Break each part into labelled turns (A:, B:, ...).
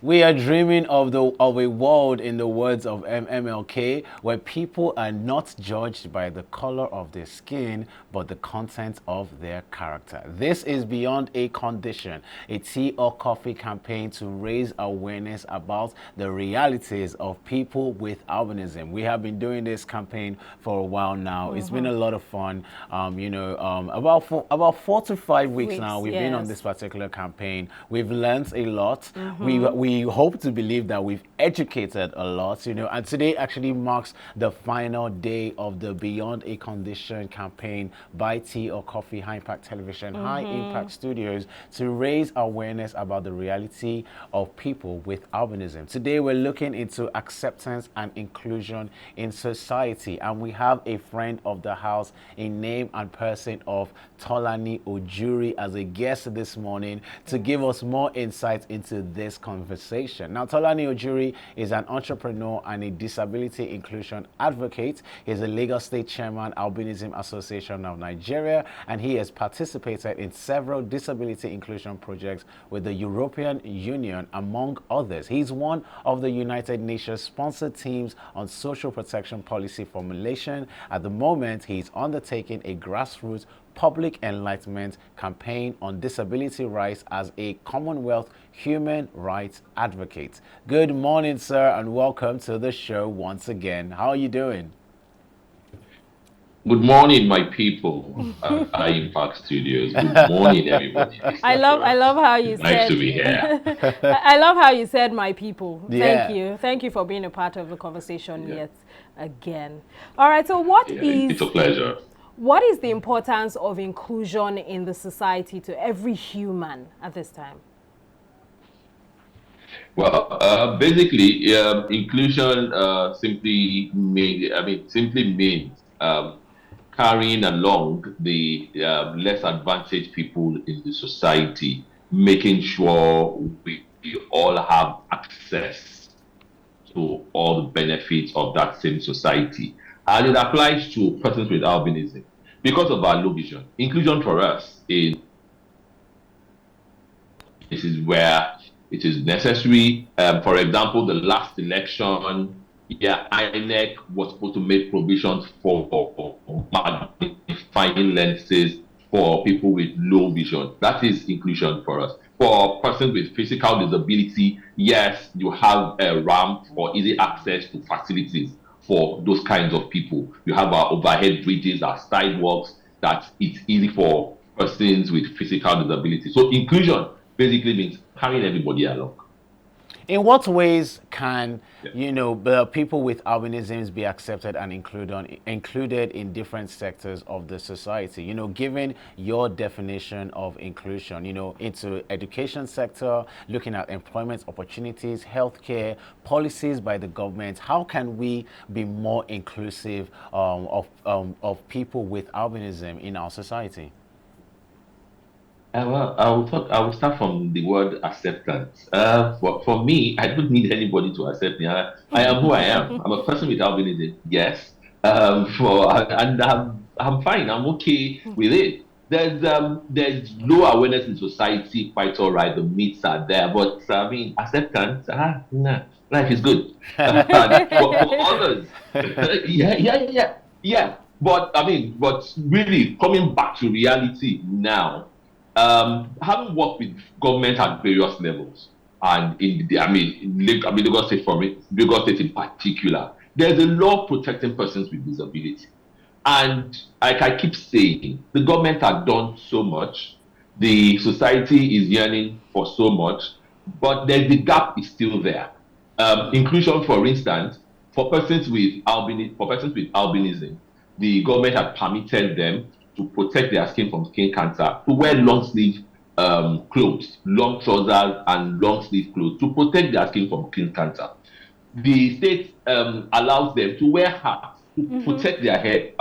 A: We are dreaming of a world, in the words of MLK, where people are not judged by the color of their skin, but the content of their character. This is Beyond a Condition, a tea or coffee campaign to raise awareness about the realities of people with albinism. We have been doing this campaign for a while now. It's been a lot of fun. About 4 to 5 weeks now, we've been on this particular campaign. We've learned a lot. We hope to believe that we've educated a lot, and today actually marks the final day of the Beyond a Condition campaign by Tea or Coffee High Impact Television, High Impact Studios, to raise awareness about the reality of people with albinism. Today we're looking into acceptance and inclusion in society, and we have a friend of the house, a name and person of Tolani Ojuri, as a guest this morning to give us more insight into this conversation. Now, Tolani Ojuri is an entrepreneur and a disability inclusion advocate. He's a Lagos State Chairman, Albinism Association of Nigeria, and he has participated in several disability inclusion projects with the European Union, among others. He's one of the United Nations sponsored teams on social protection policy formulation. At the moment, he's undertaking a grassroots public enlightenment campaign on disability rights as a Commonwealth human rights advocate. Good morning, sir, and welcome to the show once again. How are you doing?
B: Good morning, my people at High Impact Studios. Good morning, everybody.
C: I love how you said.
B: Nice to be here.
C: I love how you said my people.
A: Yeah.
C: Thank you for being a part of the conversation yet again. All right. So
B: it's a pleasure.
C: What is the importance of inclusion in the society to every human at this time?
B: Well, basically, inclusion simply means carrying along the less advantaged people in the society, making sure we all have access to all the benefits of that same society. And it applies to persons with albinism. Because of our low vision, inclusion for us is where it is necessary. For example, the last election, INEC was supposed to make provisions for magnifying lenses for people with low vision. That is inclusion for us. For persons with physical disability, yes, you have a ramp for easy access to facilities. For those kinds of people, you have our overhead bridges, our sidewalks, that it's easy for persons with physical disability. So inclusion basically means carrying everybody along.
A: In what ways can the people with albinisms be accepted and included in different sectors of the society? Given your definition of inclusion, into education sector, looking at employment opportunities, healthcare, policies by the government, how can we be more inclusive of people with albinism in our society?
B: Well, I will start from the word acceptance. For me, I don't need anybody to accept me. I am who I am. I'm a person with albinism, yes. And I'm fine. I'm okay with it. There's low awareness in society, quite all right. The myths are there, but acceptance. Nah, life is good. For others, yeah. But really coming back to reality now. Having worked with government at various levels, and Lagos State Lagos State in particular, there's a law protecting persons with disability. And like I keep saying, the government has done so much, the society is yearning for so much, but the gap is still there. Inclusion, for instance, for persons with albinism, the government had permitted them to protect their skin from skin cancer, to wear long sleeve clothes, long trousers and long sleeve clothes to protect their skin from skin cancer. The state allows them to wear hats to protect their head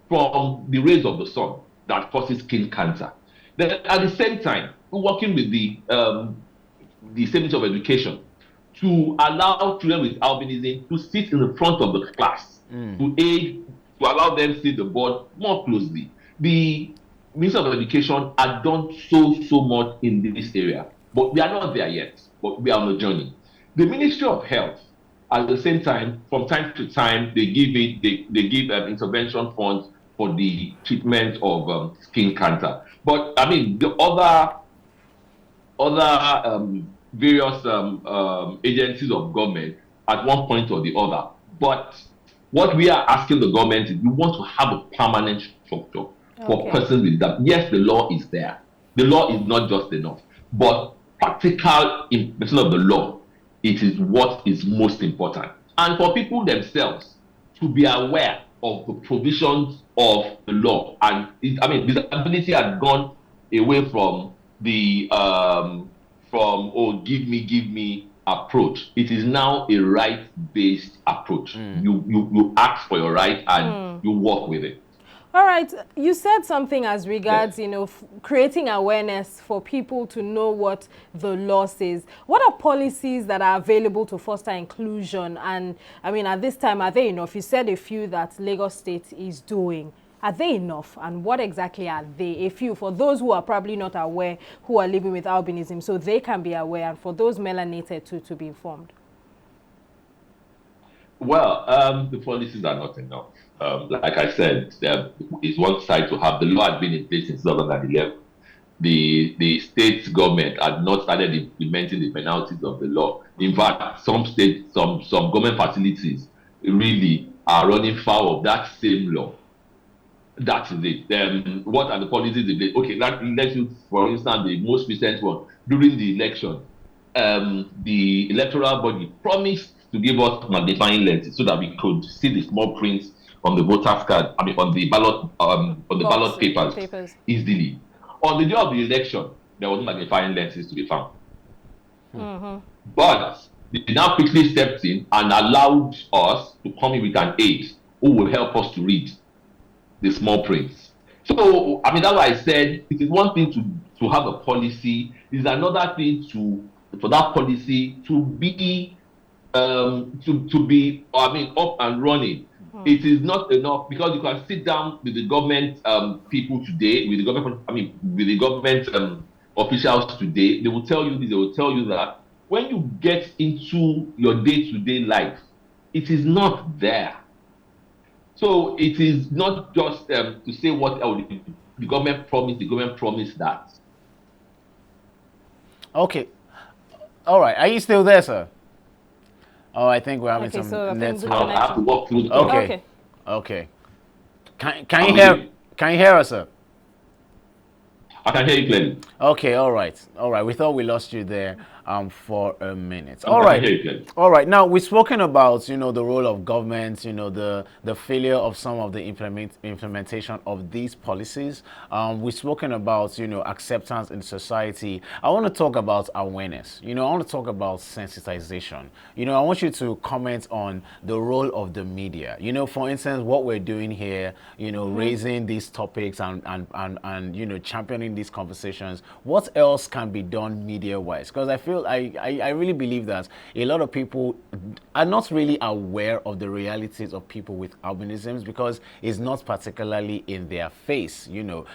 B: from the rays of the sun that causes skin cancer. Then at the same time, we're working with the Ministry of Education to allow children with albinism to sit in the front of the class to allow them to see the board more closely. The Minister of Education had done so much in this area. But we are not there yet, but we are on the journey. The Ministry of Health, at the same time, from time to time, they give intervention funds for the treatment of skin cancer. But I mean, the other various agencies of government at one point or the other. But what we are asking the government is we want to have a permanent structure for persons with that. Yes, the law is there. The law is not just enough, but practical implementation of the law, it is what is most important. And for people themselves to be aware of the provisions of the law. And disability has gone away from the give me approach. It is now a right-based approach. You ask for your right and you work with it.
C: All right, you said something as regards, creating awareness for people to know what the law says. What are policies that are available to foster inclusion? And I mean, at this time, are they enough? You said a few that Lagos State is doing. Are they enough? And what exactly are they? A few for those who are probably not aware, who are living with albinism, so they can be aware, and for those melanated to be informed.
B: Well, the policies are not enough. Like I said, there is one side to have the law had been in place since 2011. The state government had not started implementing the penalties of the law. In fact, some states, some government facilities really are running foul of that same law. That is it. What are the policies in place? Okay, let's use, for instance, the most recent one. During the election, the electoral body promised to give us magnifying lenses so that we could see the small prints on the voters' card. I mean, on the ballot papers easily. On the day of the election, there was no magnifying lenses to be found. But they now quickly stepped in and allowed us to come in with an aid who will help us to read the small prints. So, I mean, that's why I said it is one thing to have a policy. It is another thing for that policy to be up and running. It is not enough because you can sit down with the government people today, with the government officials today. They will tell you this. They will tell you that. When you get into your day-to-day life, it is not there. So it is not just to say what the government promised. The government promised that.
A: Okay. All right. Are you still there, sir? Oh, I think we're having some network.
B: I'll have to walk through the
A: Okay. Can you hear us, sir?
B: I can hear you clearly.
A: Okay, all right. We thought we lost you there for a minute. All right. Now we've spoken about the role of government, the failure of some of the implementation of these policies. We've spoken about acceptance in society. I want to talk about awareness. I want to talk about sensitization. I want you to comment on the role of the media. For instance, what we're doing here, raising these topics and championing these conversations. What else can be done media-wise? Because I really believe that a lot of people are not really aware of the realities of people with albinism because it's not particularly in their face,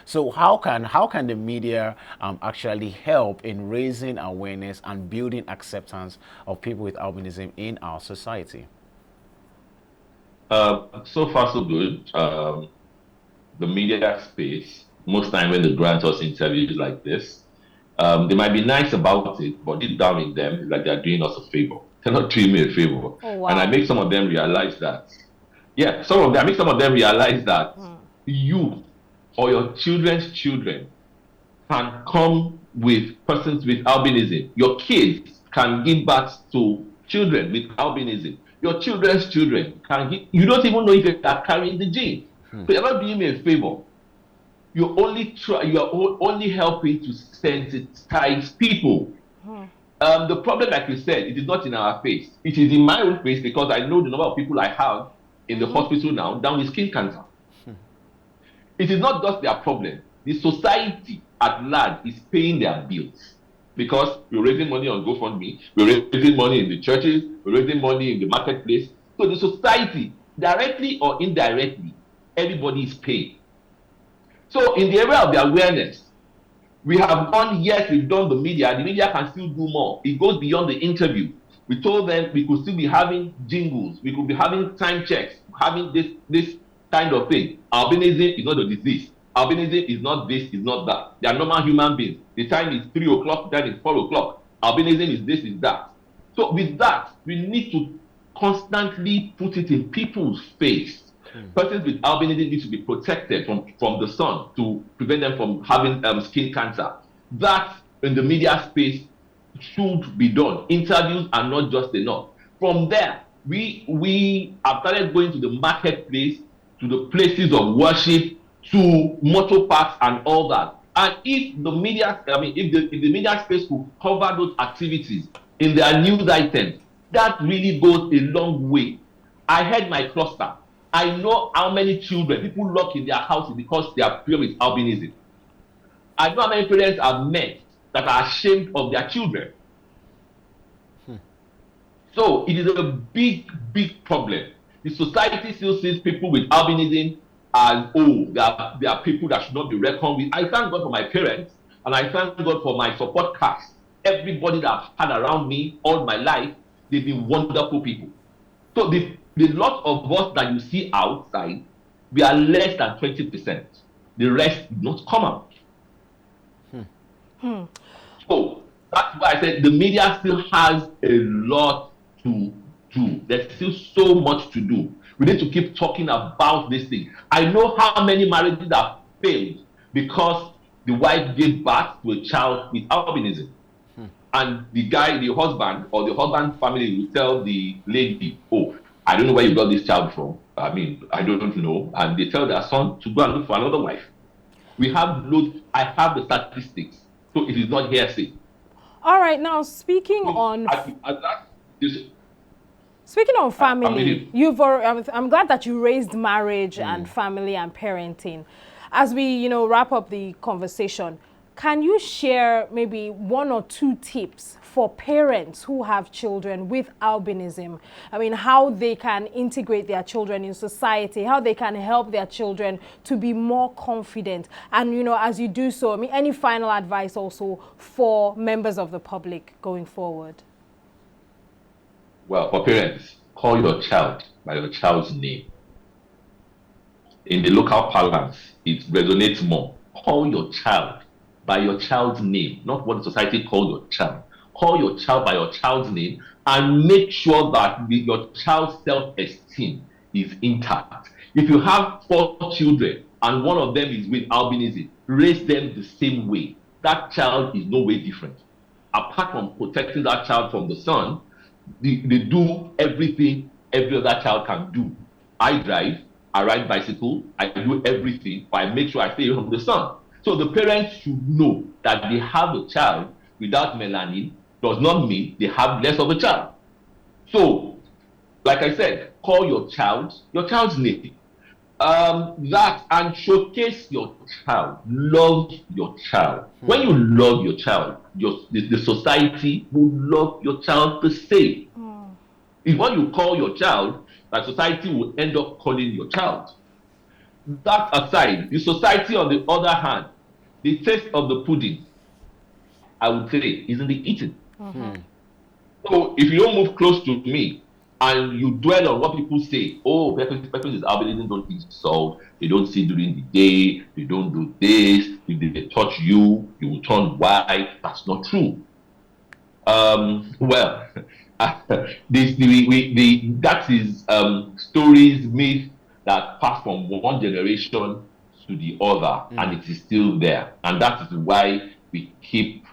A: So how can the media actually help in raising awareness and building acceptance of people with albinism in our society?
B: So far, so good. The media space, most time when they grant us interviews like this, they might be nice about it, but deep down in them, it's like they're doing us a favor. They're not doing me a favor.
C: Oh, wow.
B: And I make some of them realize that. Yeah, I make some of them realize that you or your children's children can come with persons with albinism. Your kids can give birth to children with albinism. Your children's children you don't even know if they are carrying the gene. So you're not doing me a favor. You are only helping to sensitize people. The problem, like you said, it is not in our face. It is in my own face because I know the number of people I have in the hospital now down with skin cancer. It is not just their problem. The society at large is paying their bills because we're raising money on GoFundMe, we're raising money in the churches, we're raising money in the marketplace. So the society, directly or indirectly, everybody is paying. So in the area of the awareness, We have done, yes, we've done the media. The media can still do more. It goes beyond the interview. We told them we could still be having jingles. We could be having time checks, having this kind of thing. Albinism is not a disease. Albinism is not this, is not that. They are normal human beings. The time is 3 o'clock, the time is 4 o'clock. Albinism is this, is that. So with that, we need to constantly put it in people's face. Persons with albinism need to be protected from the sun to prevent them from having skin cancer. That in the media space should be done. Interviews are not just enough. From there, we have started going to the marketplace, to the places of worship, to motor parks and all that. And if the media, if the media space could cover those activities in their news items, that really goes a long way. I had my cluster. I know how many children people lock in their houses because they are prone with albinism. I know how many parents I've met that are ashamed of their children. So it is a big, big problem. The society still sees people with albinism as, oh, they are people that should not be reckoned with. I thank God for my parents, and I thank God for my support cast. Everybody that I've had around me all my life, they've been wonderful people. So the lot of us that you see outside, we are less than 20%. The rest did not come out. So that's why I said the media still has a lot to do. There's still so much to do. We need to keep talking about this thing. I know how many marriages have failed because the wife gave birth to a child with albinism. And the husband, or the husband's family will tell the lady, oh, I don't know where you got this child from. I don't know. And they tell their son to go and look for another wife. I have the statistics, so it is not hearsay.
C: All right, now speaking on family, I'm glad that you raised marriage and family and parenting. As we, wrap up the conversation, can you share maybe 1 or 2 tips for parents who have children with albinism? I mean, how they can integrate their children in society, how they can help their children to be more confident. And, as you do so, any final advice also for members of the public going forward?
B: Well, for parents, call your child by your child's name. In the local parlance, it resonates more. Call your child by your child's name, not what the society calls your child. Call your child by your child's name and make sure that your child's self-esteem is intact. If you have 4 children and one of them is with albinism, raise them the same way. That child is no way different. Apart from protecting that child from the sun, they do everything every other child can do. I drive, I ride bicycle, I do everything, but I make sure I stay away from the sun. So the parents should know that they have a child without melanin does not mean they have less of a child. So, like I said, call your child's name. That and showcase your child. Love your child. When you love your child, the society will love your child the same. If when you call your child, that society will end up calling your child. That aside, the society, on the other hand, the taste of the pudding, I would say, is in the eating. So if you don't move close to me and you dwell on what people say, oh, person is albinism, don't eat salt, they don't see during the day, they don't do this, if they touch you, you will turn white. That's not true. Well, that is stories, myths that pass from one generation to the other, and it is still there. And that is why we keep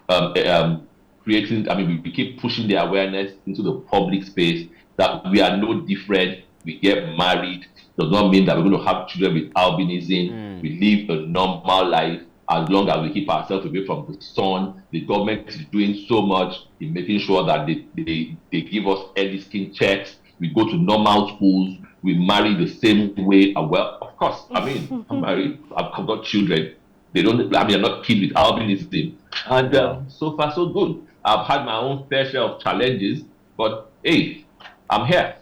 B: we keep pushing the awareness into the public space that we are no different. We get married. Does not mean that we're going to have children with albinism. We live a normal life as long as we keep ourselves away from the sun. The government is doing so much in making sure that they give us early skin checks. We go to normal schools. We marry the same way. Well, of course, I'm married. I've got children. I'm not kids with albinism. And so far, so good. I've had my own fair share of challenges, but hey, I'm here.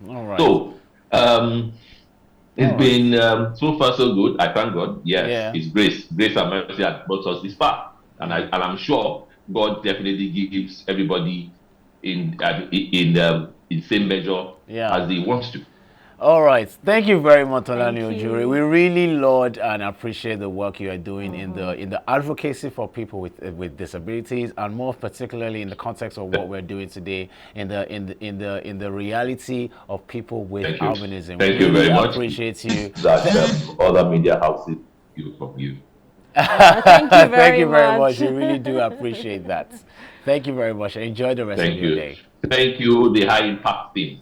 A: All right.
B: So, It's been so far so good. I thank God. Yes,
A: Yeah.
B: it's grace and mercy that brought us this far, and I'm sure God definitely gives everybody in same measure
A: Yeah.
B: as He wants to.
A: All right. Thank you very much, Tolani
C: Thank
A: Ojuri.
C: you.
A: We really laud and appreciate the work you are doing in the advocacy for people with disabilities, and more particularly in the context of what we're doing today in the reality of people with
B: Thank you.
A: albinism. We
B: Thank you
A: really
B: very much.
A: appreciate you.
B: That other media houses you from you.
C: Thank you very
A: Thank you very
C: much.
A: much. We really do appreciate that. Thank you very much. Enjoy the rest of
B: Thank
A: your
B: you.
A: day.
B: Thank you, the high impact team.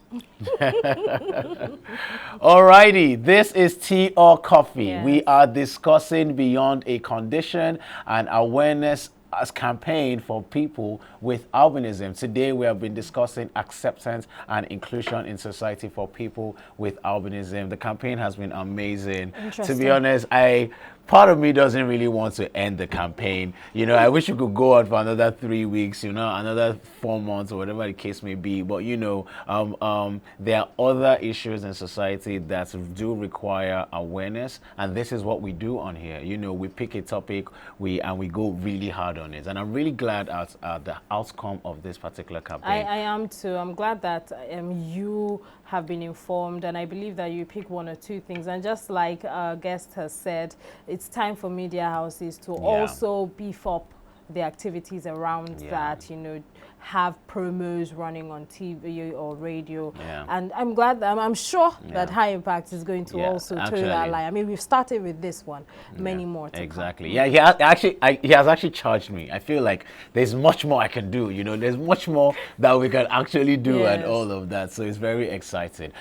A: Alrighty, this is Tea or Coffee.
C: Yes.
A: We are discussing beyond a condition and awareness as campaign for people with albinism. Today we have been discussing acceptance and inclusion in society for people with albinism. The campaign has been amazing. To be honest, part of me doesn't really want to end the campaign. You know, I wish we could go on for another 3 weeks, you know, another 4 months or whatever the case may be. But, you know, there are other issues in society that do require awareness. And this is what we do on here. You know, we pick a topic and we go really hard on it. And I'm really glad at the outcome of this particular campaign.
C: I am too. I'm glad that you have been informed, and I believe that you pick one or two things. And just like our guest has said, it's time for media houses to also beef up the activities around that, you know, have promos running on TV or radio. And I'm glad, I'm sure that High Impact is going to also toe that line. I mean, we've started with this one, many more to
A: Exactly.
C: come.
A: Yeah, he has actually charged me. I feel like there's much more I can do, you know, there's much more that we can actually do and all of that. So it's very exciting.